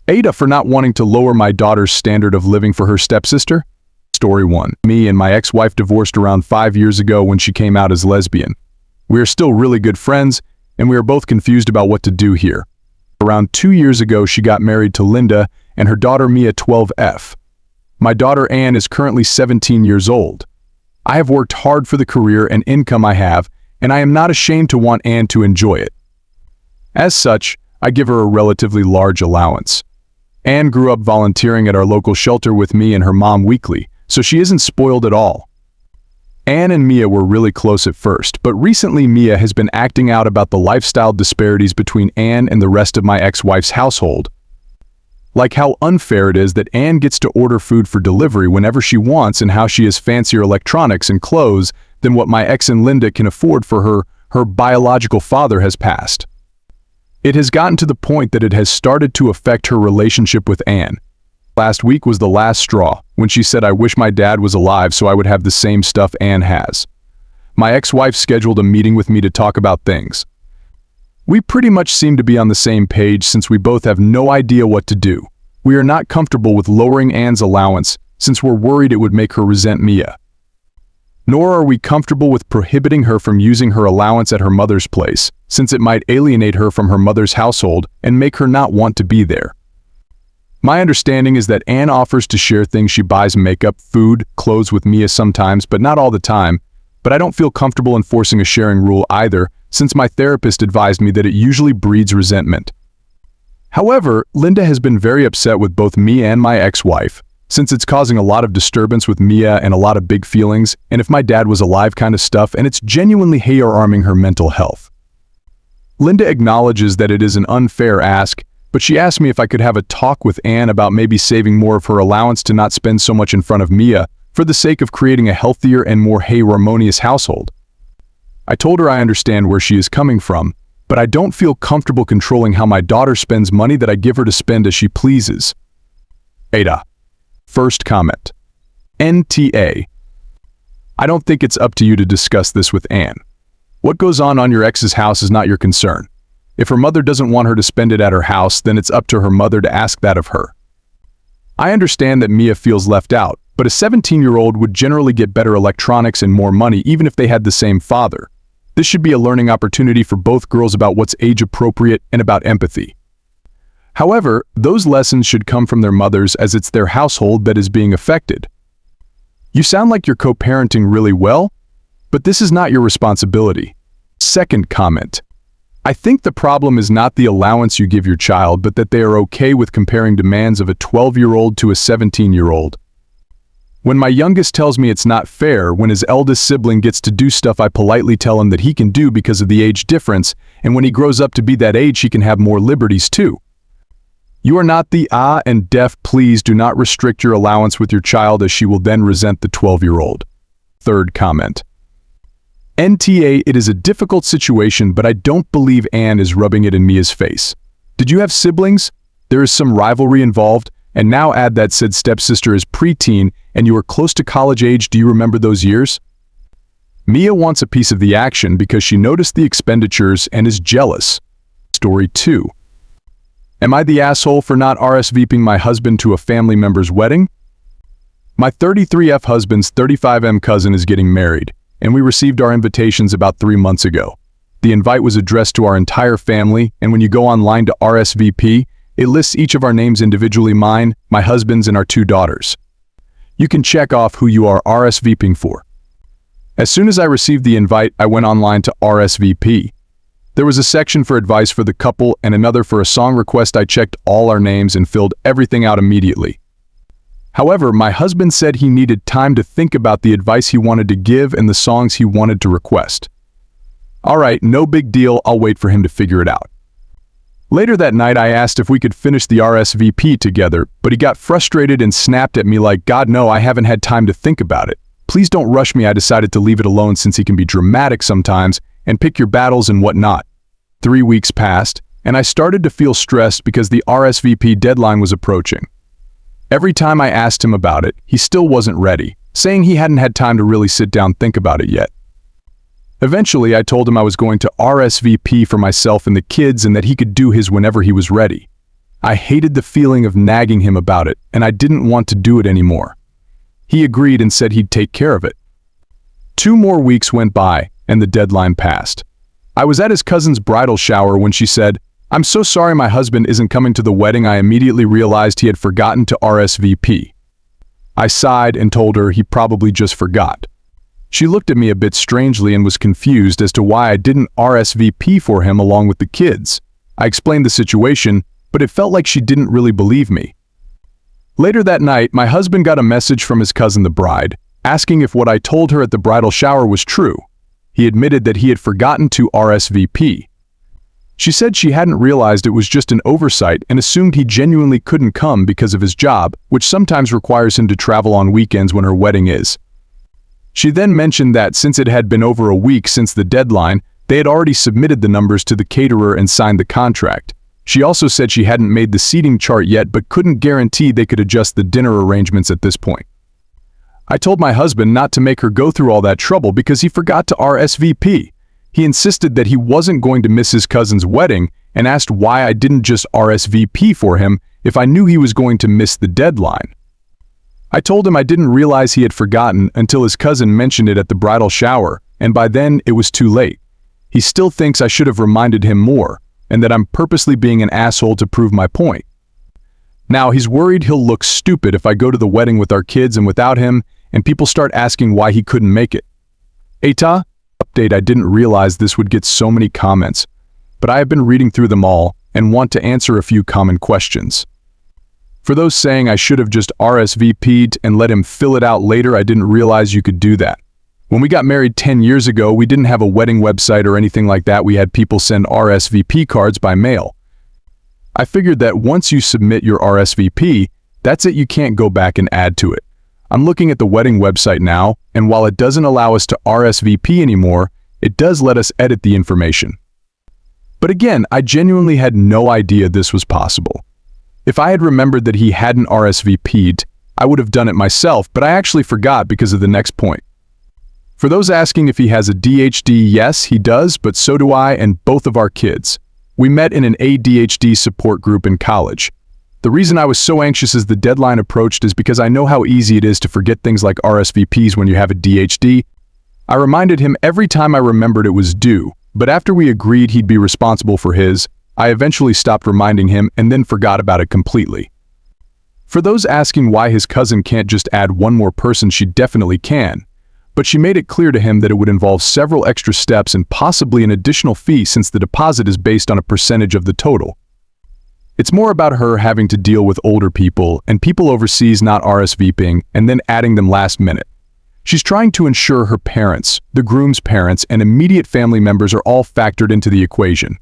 AITAH for not wanting to lower my daughter's standard of living for her stepsister? Story 1. Me and my ex-wife divorced around 5 years ago when she came out as lesbian. We are still really good friends, and we are both confused about what to do here. Around 2 years ago, she got married to Linda and her daughter Mia 12F. My daughter Anne is currently 17 years old. I have worked hard for the career and income I have, and I am not ashamed to want Anne to enjoy it. As such, I give her a relatively large allowance. Anne grew up volunteering at our local shelter with me and her mom weekly, so she isn't spoiled at all. Anne and Mia were really close at first, but recently Mia has been acting out about the lifestyle disparities between Anne and the rest of my ex-wife's household. Like how unfair it is that Anne gets to order food for delivery whenever she wants and how she has fancier electronics and clothes than what my ex and Linda can afford for her biological father has passed. It has gotten to the point that it has started to affect her relationship with Anne. Last week was the last straw, when she said I wish my dad was alive so I would have the same stuff Anne has. My ex-wife scheduled a meeting with me to talk about things. We pretty much seem to be on the same page since we both have no idea what to do. We are not comfortable with lowering Anne's allowance since we're worried it would make her resent Mia. Nor are we comfortable with prohibiting her from using her allowance at her mother's place, since it might alienate her from her mother's household and make her not want to be there. My understanding is that Anne offers to share things she buys: makeup, food, clothes with Mia sometimes, but not all the time. But I don't feel comfortable enforcing a sharing rule either, since my therapist advised me that it usually breeds resentment. However, Linda has been very upset with both me and my ex-wife, since it's causing a lot of disturbance with Mia and a lot of big feelings, and if my dad was alive kind of stuff, and it's genuinely harming her mental health. Linda acknowledges that it is an unfair ask, but she asked me if I could have a talk with Anne about maybe saving more of her allowance to not spend so much in front of Mia for the sake of creating a healthier and more harmonious household. I told her I understand where she is coming from, but I don't feel comfortable controlling how my daughter spends money that I give her to spend as she pleases. AITAH. First comment. NTA. I don't think it's up to you to discuss this with Anne. What goes on your ex's house is not your concern. If her mother doesn't want her to spend it at her house, then it's up to her mother to ask that of her. I understand that Mia feels left out, but a 17-year-old would generally get better electronics and more money even if they had the same father. This should be a learning opportunity for both girls about what's age-appropriate and about empathy. However, those lessons should come from their mothers as it's their household that is being affected. You sound like you're co-parenting really well, but this is not your responsibility. Second comment. I think the problem is not the allowance you give your child, but that they are okay with comparing demands of a 12-year-old to a 17-year-old. When my youngest tells me it's not fair when his eldest sibling gets to do stuff, I politely tell him that he can do because of the age difference, and when he grows up to be that age, he can have more liberties too. You are not the and deaf. Please do not restrict your allowance with your child, as she will then resent the 12-year-old. Third comment. NTA. It is a difficult situation, but I don't believe Anne is rubbing it in Mia's face. Did you have siblings? There is some rivalry involved, and now add that said stepsister is preteen and you are close to college age. Do you remember those years? Mia wants a piece of the action because she noticed the expenditures and is jealous. Story 2. Am I the asshole for not RSVPing my husband to a family member's wedding? My 33F husband's 35M cousin is getting married, and we received our invitations about 3 months ago. The invite was addressed to our entire family, and when you go online to RSVP, it lists each of our names individually: mine, my husband's, and our 2 daughters. You can check off who you are RSVPing for. As soon as I received the invite, I went online to RSVP. There was a section for advice for the couple and another for a song request. I checked all our names and filled everything out immediately. However, my husband said he needed time to think about the advice he wanted to give and the songs he wanted to request. All right, no big deal, I'll wait for him to figure it out. Later that night, I asked if we could finish the RSVP together, but he got frustrated and snapped at me like, "God, no, I haven't had time to think about it. Please don't rush me." I decided to leave it alone since he can be dramatic sometimes and pick your battles and whatnot. 3 weeks passed, and I started to feel stressed because the RSVP deadline was approaching. Every time I asked him about it, he still wasn't ready, saying he hadn't had time to really sit down and think about it yet. Eventually, I told him I was going to RSVP for myself and the kids and that he could do his whenever he was ready. I hated the feeling of nagging him about it, and I didn't want to do it anymore. He agreed and said he'd take care of it. 2 more weeks went by, and the deadline passed. I was at his cousin's bridal shower when she said, "I'm so sorry my husband isn't coming to the wedding." I immediately realized he had forgotten to RSVP. I sighed and told her he probably just forgot. She looked at me a bit strangely and was confused as to why I didn't RSVP for him along with the kids. I explained the situation, but it felt like she didn't really believe me. Later that night, my husband got a message from his cousin the bride, asking if what I told her at the bridal shower was true. He admitted that he had forgotten to RSVP. She said she hadn't realized it was just an oversight and assumed he genuinely couldn't come because of his job, which sometimes requires him to travel on weekends when her wedding is. She then mentioned that since it had been over a week since the deadline, they had already submitted the numbers to the caterer and signed the contract. She also said she hadn't made the seating chart yet but couldn't guarantee they could adjust the dinner arrangements at this point. I told my husband not to make her go through all that trouble because he forgot to RSVP. He insisted that he wasn't going to miss his cousin's wedding and asked why I didn't just RSVP for him if I knew he was going to miss the deadline. I told him I didn't realize he had forgotten until his cousin mentioned it at the bridal shower, and by then it was too late. He still thinks I should have reminded him more, and that I'm purposely being an asshole to prove my point. Now he's worried he'll look stupid if I go to the wedding with our kids and without him, and people start asking why he couldn't make it. AITAH? Update: I didn't realize this would get so many comments, but I have been reading through them all and want to answer a few common questions. For those saying I should have just RSVP'd and let him fill it out later, I didn't realize you could do that. When we got married 10 years ago, we didn't have a wedding website or anything like that. We had people send RSVP cards by mail. I figured that once you submit your RSVP, that's it, you can't go back and add to it. I'm looking at the wedding website now, and while it doesn't allow us to RSVP anymore, it does let us edit the information. But again, I genuinely had no idea this was possible. If I had remembered that he hadn't RSVP'd, I would have done it myself, but I actually forgot because of the next point. For those asking if he has a DHD, yes, he does, but so do I and both of our kids. We met in an ADHD support group in college. The reason I was so anxious as the deadline approached is because I know how easy it is to forget things like RSVPs when you have a DHD. I reminded him every time I remembered it was due, but after we agreed he'd be responsible for his, I eventually stopped reminding him and then forgot about it completely. For those asking why his cousin can't just add one more person, she definitely can, but she made it clear to him that it would involve several extra steps and possibly an additional fee since the deposit is based on a percentage of the total. It's more about her having to deal with older people and people overseas not RSVPing and then adding them last minute. She's trying to ensure her parents, the groom's parents, and immediate family members are all factored into the equation.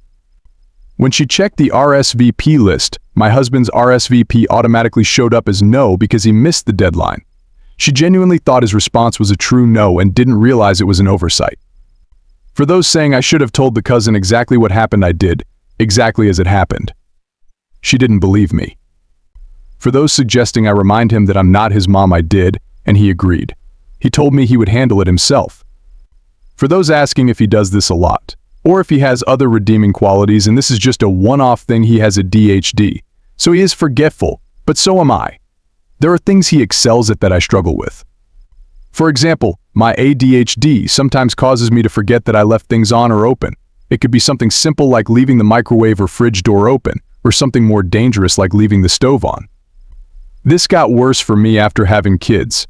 When she checked the RSVP list, my husband's RSVP automatically showed up as no because he missed the deadline. She genuinely thought his response was a true no and didn't realize it was an oversight. For those saying I should have told the cousin exactly what happened, I did, exactly as it happened. She didn't believe me. For those suggesting I remind him that I'm not his mom, I did, and he agreed. He told me he would handle it himself. For those asking if he does this a lot, or if he has other redeeming qualities and this is just a one-off thing, he has a DHD, so he is forgetful, but so am I. There are things he excels at that I struggle with. For example, my ADHD sometimes causes me to forget that I left things on or open. It could be something simple like leaving the microwave or fridge door open, or something more dangerous like leaving the stove on. This got worse for me after having kids.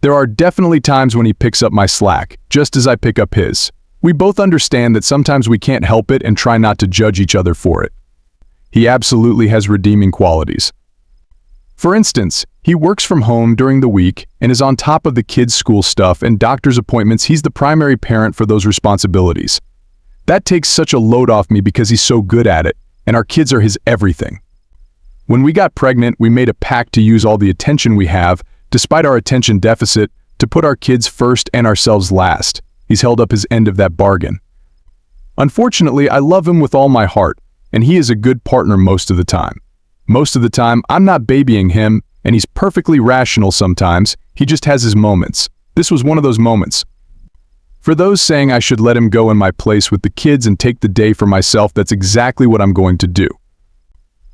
There are definitely times when he picks up my slack, just as I pick up his. We both understand that sometimes we can't help it and try not to judge each other for it. He absolutely has redeeming qualities. For instance, he works from home during the week and is on top of the kids' school stuff and doctor's appointments. He's the primary parent for those responsibilities. That takes such a load off me because he's so good at it, and our kids are his everything. When we got pregnant, we made a pact to use all the attention we have, despite our attention deficit, to put our kids first and ourselves last. He's held up his end of that bargain. Unfortunately, I love him with all my heart, and he is a good partner most of the time. Most of the time, I'm not babying him, and he's perfectly rational sometimes. He just has his moments. This was one of those moments. For those saying I should let him go in my place with the kids and take the day for myself, that's exactly what I'm going to do.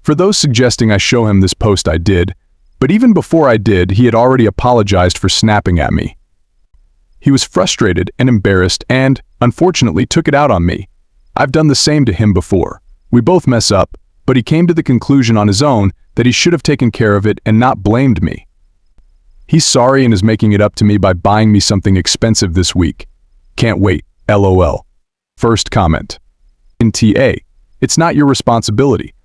For those suggesting I show him this post, I did, but even before I did, he had already apologized for snapping at me. He was frustrated and embarrassed and, unfortunately, took it out on me. I've done the same to him before. We both mess up, but he came to the conclusion on his own that he should have taken care of it and not blamed me. He's sorry and is making it up to me by buying me something expensive this week. Can't wait, LOL. First comment. In TA, it's not your responsibility.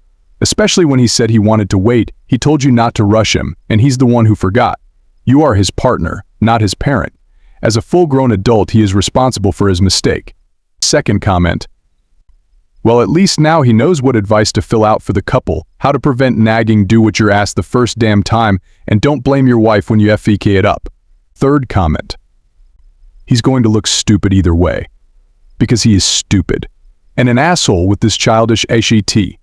Especially when he said he wanted to wait, he told you not to rush him, and he's the one who forgot. You are his partner, not his parent. As a full-grown adult, he is responsible for his mistake. Second comment. Well, at least now he knows what advice to fill out for the couple, how to prevent nagging, do what you're asked the first damn time, and don't blame your wife when you FEK it up. Third comment. He's going to look stupid either way. Because he is stupid. And an asshole with this childish shit.